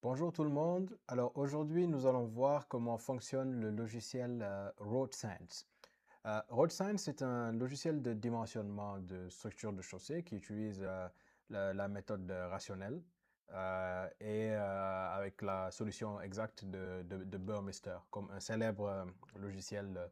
Bonjour tout le monde. Alors aujourd'hui, nous allons voir comment fonctionne le logiciel RoadSense. RoadSense est un logiciel de dimensionnement de structures de chaussée qui utilise la méthode rationnelle avec la solution exacte de Burmester, comme un célèbre logiciel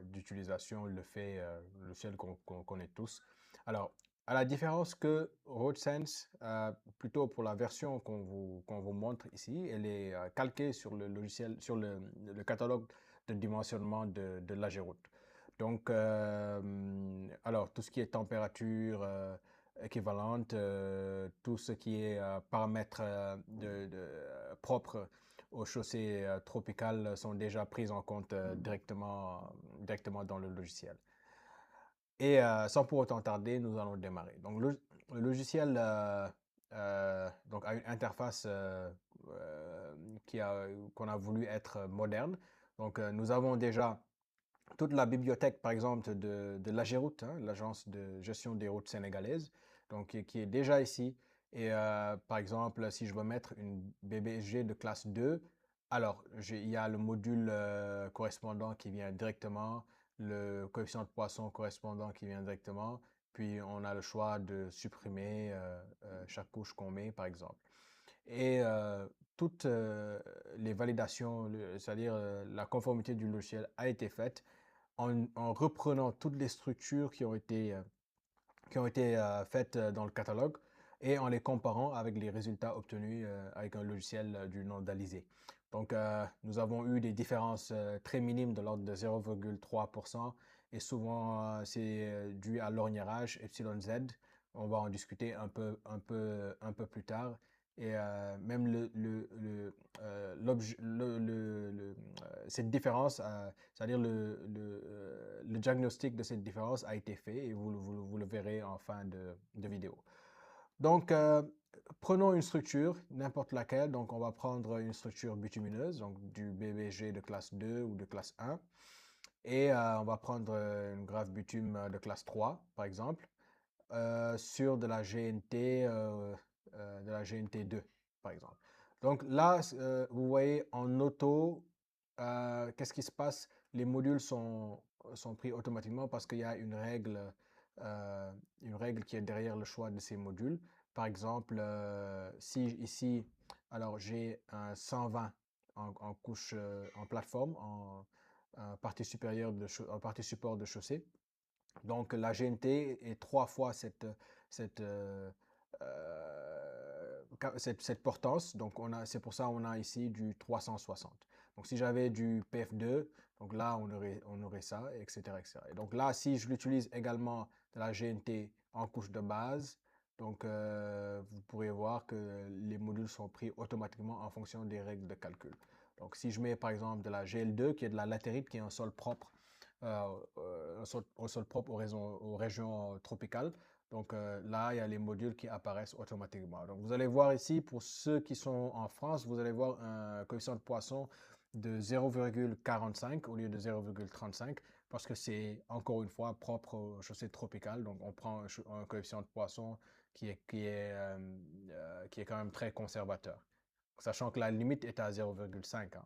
d'utilisation le fait, le logiciel qu'on connaît tous. Alors, à la différence que RoadSense, plutôt pour la version qu'on vous montre ici, elle est calquée sur le logiciel, sur le catalogue de dimensionnement de l'Ageroute. Donc, alors, tout ce qui est température équivalente, tout ce qui est paramètres propres aux chaussées tropicales sont déjà pris en compte directement dans le logiciel. Et sans pour autant tarder, nous allons démarrer. Donc, le logiciel donc, a une interface qu'on a voulu être moderne. Donc, nous avons déjà toute la bibliothèque, par exemple, de l'AGEROUTE, hein, l'Agence de gestion des routes sénégalaises, donc qui est déjà ici. Et par exemple, si je veux mettre une BBG de classe 2, alors il y a le module correspondant qui vient directement, le coefficient de Poisson correspondant qui vient directement, puis on a le choix de supprimer chaque couche qu'on met, par exemple. Et toutes les validations, c'est-à-dire la conformité du logiciel a été faite en reprenant toutes les structures qui ont été faites dans le catalogue et en les comparant avec les résultats obtenus avec un logiciel du nom d'Alizé. Donc, nous avons eu des différences très minimes de l'ordre de 0,3% et souvent c'est dû à l'orniérage epsilon z. On va en discuter un peu plus tard. Et même cette différence, c'est-à-dire le diagnostic de cette différence a été fait et vous le verrez en fin de vidéo. Donc, prenons une structure, n'importe laquelle. Donc, on va prendre une structure bitumineuse, donc du BBG de classe 2 ou de classe 1. Et on va prendre une grave bitume de classe 3, par exemple, sur de la GNT 2, par exemple. Donc là, vous voyez en auto, qu'est-ce qui se passe? Les modules sont pris automatiquement parce qu'il y a une règle qui est derrière le choix de ces modules. Par exemple, si ici, alors j'ai un 120 en couche, en plateforme, en partie supérieure en partie support de chaussée. Donc la GNT est trois fois cette, euh, cette portance. Donc c'est pour ça qu'on a ici du 360. Donc si j'avais du PF2, donc là on aurait ça, etc., etc. Et donc là, si je l'utilise également de la GNT en couche de base, donc vous pourrez voir que les modules sont pris automatiquement en fonction des règles de calcul. Donc si je mets par exemple de la GL2 qui est de la latérite, qui est un sol propre un sol propre aux régions tropicales. Donc là, il y a les modules qui apparaissent automatiquement. Donc vous allez voir ici, pour ceux qui sont en France, vous allez voir un coefficient de Poisson de 0,45 au lieu de 0,35 parce que c'est encore une fois propre aux chaussées tropicales. Donc on prend un coefficient de Poisson qui est quand même très conservateur. Sachant que la limite est à 0,5, hein.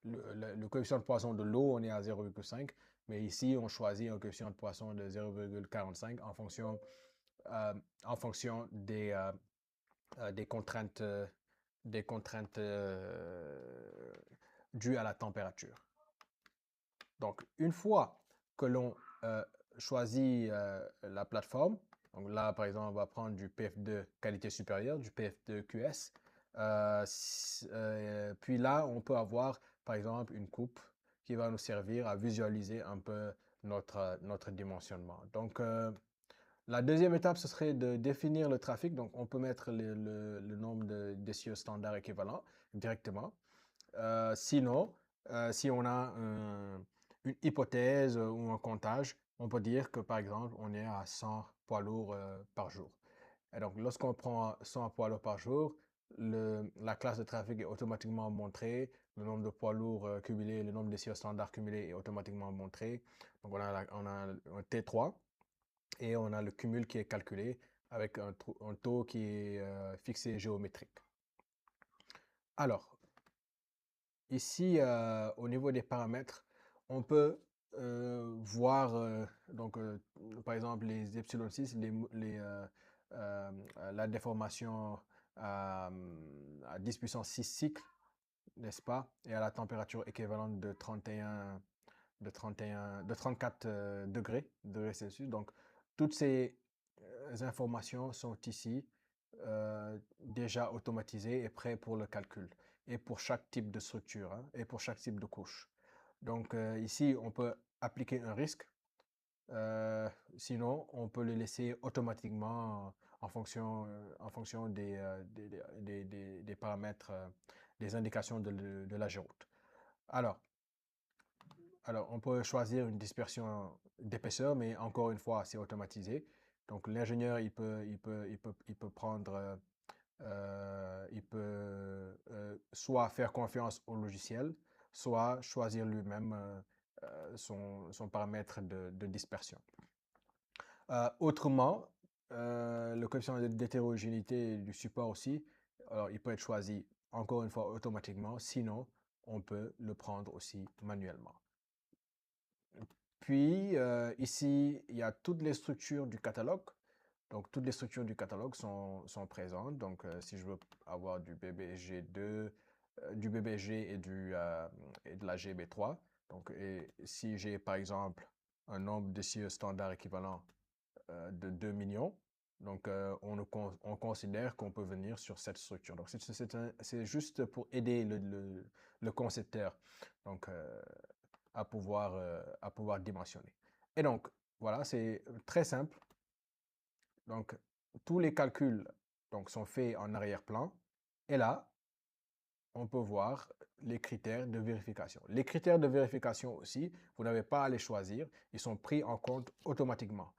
Le coefficient de Poisson de l'eau, on est à 0,5, mais ici, on choisit un coefficient de Poisson de 0,45 euh, en fonction des contraintes, dues à la température. Donc, une fois que l'on euh, choisit la plateforme, donc là, par exemple, on va prendre du PF2 qualité supérieure, du PF2 QS. Puis là, on peut avoir, par exemple, une coupe qui va nous servir à visualiser un peu notre dimensionnement. Donc, la deuxième étape, ce serait de définir le trafic. Donc, on peut mettre le nombre d'essieux standard équivalent directement. Sinon, si on a une hypothèse ou un comptage, on peut dire que par exemple, on est à 100 poids lourds par jour. Et donc, lorsqu'on prend 100 poids lourds par jour, la classe de trafic est automatiquement montrée, le nombre de poids lourds cumulés, le nombre d'essieux standards cumulés est automatiquement montré. Donc, on a un T3 et on a le cumul qui est calculé avec un taux qui est fixé géométrique. Alors, ici, au niveau des paramètres, on peut voir, par exemple, les epsilon 6, la déformation à 10 puissance 6 cycles, n'est-ce pas? Et à la température équivalente de 34 degrés Celsius. Donc, toutes ces informations sont ici déjà automatisées et prêtes pour le calcul. Et pour chaque type de structure, hein, et pour chaque type de couche. Donc, ici, on peut appliquer un risque. Sinon, on peut le laisser automatiquement en fonction des paramètres, des indications de la géroute. Alors, on peut choisir une dispersion d'épaisseur, mais encore une fois, c'est automatisé. Donc, l'ingénieur, il peut prendre, il peut soit faire confiance au logiciel, soit choisir lui-même son paramètre de dispersion. Autrement, le coefficient d'hétérogénéité du support aussi, alors il peut être choisi encore une fois automatiquement, sinon on peut le prendre aussi manuellement. Puis ici, il y a toutes les structures du catalogue. Donc toutes les structures du catalogue sont présentes. Donc si je veux avoir du BBG2, du BBG et de la GB3, donc et si j'ai par exemple un nombre de CE standard équivalent de 2 millions, donc on considère qu'on peut venir sur cette structure. Donc c'est juste pour aider le concepteur donc, à pouvoir dimensionner. Et donc, voilà, c'est très simple. Donc, tous les calculs donc, sont faits en arrière-plan. Et là, on peut voir les critères de vérification. Les critères de vérification aussi, vous n'avez pas à les choisir. Ils sont pris en compte automatiquement.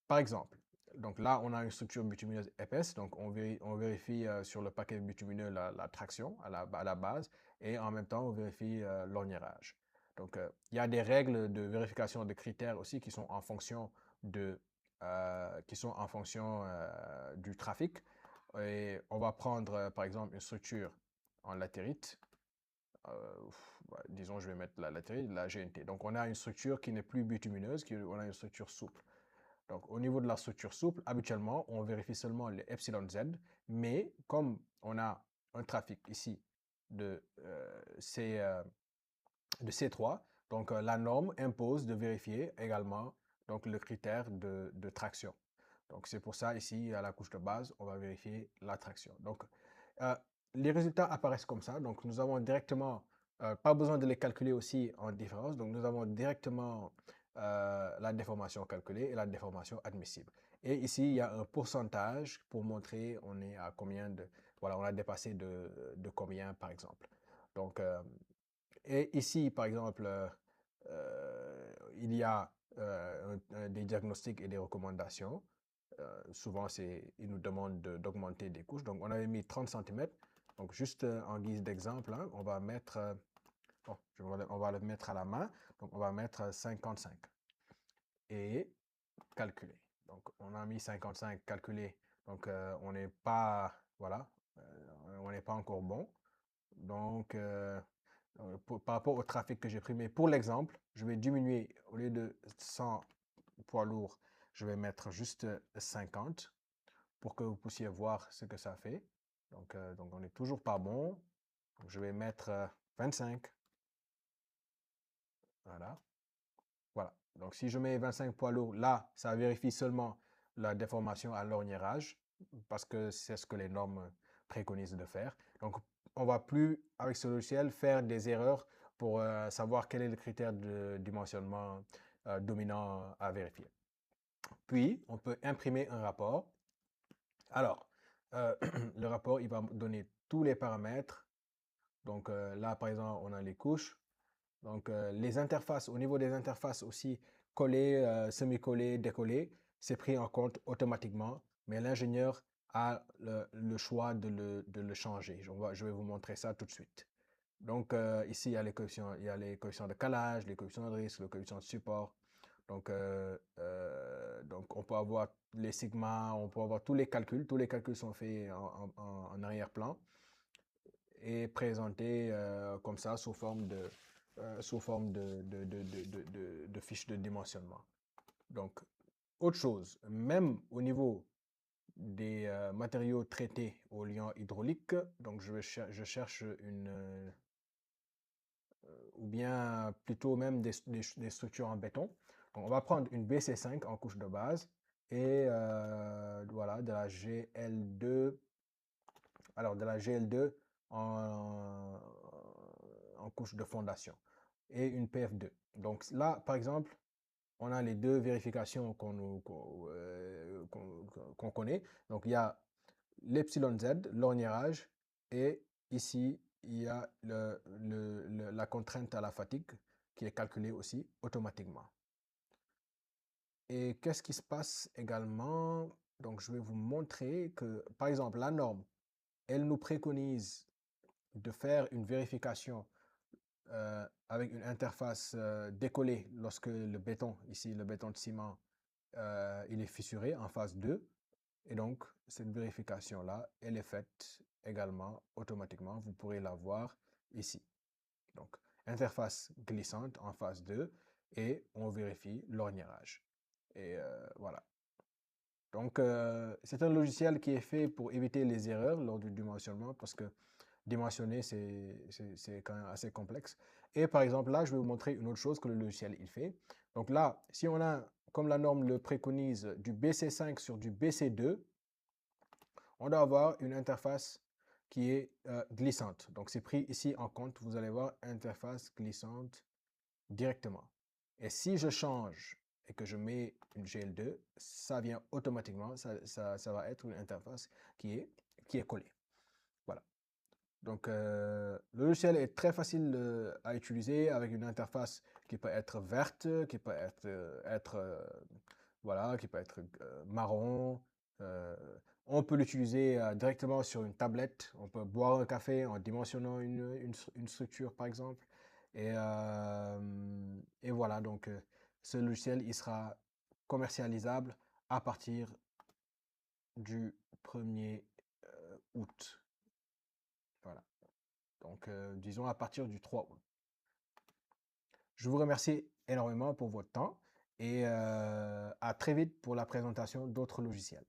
Par exemple, donc là, on a une structure bitumineuse épaisse. Donc, on vérifie sur le paquet bitumineux la traction à la base. Et en même temps, on vérifie l'orniérage. Donc, il y a des règles de vérification de critères aussi qui sont en fonction du trafic. Et on va prendre, par exemple, une structure en latérite. Disons, je vais mettre la latérite, la GNT. Donc, on a une structure qui n'est plus bitumineuse, on a une structure souple. Donc, au niveau de la structure souple, habituellement, on vérifie seulement les epsilon Z, mais comme on a un trafic ici de, de C3, donc la norme impose de vérifier également donc, le critère de traction. Donc, c'est pour ça, ici, à la couche de base, on va vérifier la traction. Donc, les résultats apparaissent comme ça. Donc, nous avons directement, pas besoin de les calculer aussi en différence. Donc, nous avons directement la déformation calculée et la déformation admissible. Et ici, il y a un pourcentage pour montrer on est à combien de... Voilà, on a dépassé de combien, par exemple. Donc, et ici, par exemple, il y a des diagnostics et des recommandations. Souvent, ils nous demandent d'augmenter des couches. Donc, on avait mis 30 cm. Donc, juste en guise d'exemple, hein, on va mettre, on va le mettre à la main. Donc, on va mettre 55 et calculer. Donc, on a mis 55 calculé. Donc, on n'est pas, voilà, on n'est pas encore bon. Donc, par rapport au trafic que j'ai pris, mais pour l'exemple, je vais diminuer, au lieu de 100 poids lourds, je vais mettre juste 50 pour que vous puissiez voir ce que ça fait. Donc on n'est toujours pas bon. Donc, je vais mettre 25. Voilà. Voilà. Donc si je mets 25 poids lourds, là, ça vérifie seulement la déformation à l'orniérage, parce que c'est ce que les normes préconisent de faire. Donc on ne va plus, avec ce logiciel, faire des erreurs pour savoir quel est le critère de dimensionnement dominant à vérifier. Puis, on peut imprimer un rapport. Alors, le rapport, il va donner tous les paramètres. Donc là, par exemple, on a les couches. Donc les interfaces, au niveau des interfaces aussi, collées, semi-collées, décollées, c'est pris en compte automatiquement, mais l'ingénieur a le choix de le changer. Je vais vous montrer ça tout de suite. Donc ici, il y a les coefficients de calage, les coefficients de risque, le coefficient de support. Donc on peut avoir les sigmas, on peut avoir tous les calculs. Tous les calculs sont faits en arrière-plan. est présenté comme ça sous forme de fiche de dimensionnement. Donc, autre chose, même au niveau des matériaux traités au liant hydraulique, donc je cherche ou bien plutôt même des structures en béton. Donc, on va prendre une BC5 en couche de base et voilà, de la GL2, alors de la GL2 en, en couche de fondation et une PF2. Donc là, par exemple, on a les deux vérifications qu'on connaît. Donc il y a l'epsilon Z, l'orniérage, et ici, il y a la contrainte à la fatigue qui est calculée aussi automatiquement. Et qu'est-ce qui se passe également? Donc, je vais vous montrer que, par exemple, la norme, elle nous préconise de faire une vérification avec une interface décollée lorsque le béton, ici le béton de ciment, il est fissuré en phase 2. Et donc, cette vérification-là, elle est faite également automatiquement. Vous pourrez la voir ici. Donc, interface glissante en phase 2 et on vérifie l'orniérage. Et voilà. Donc, c'est un logiciel qui est fait pour éviter les erreurs lors du dimensionnement parce que dimensionner, c'est quand même assez complexe. Et par exemple, là, je vais vous montrer une autre chose que le logiciel il fait. Donc là, si on a, comme la norme le préconise, du BC5 sur du BC2, on doit avoir une interface qui est glissante. Donc c'est pris ici en compte. Vous allez voir interface glissante directement. Et si je change et que je mets une GL2, ça vient automatiquement, ça va être une interface qui est collée. Voilà. Donc le logiciel est très facile à utiliser avec une interface qui peut être verte, qui peut voilà, qui peut être marron. euh, on peut l'utiliser directement sur une tablette. On peut boire un café en dimensionnant une structure, par exemple. Et voilà, donc ce logiciel, il sera commercialisable à partir du 1er août. Voilà. Donc, disons à partir du 3 août. Je vous remercie énormément pour votre temps et à très vite pour la présentation d'autres logiciels.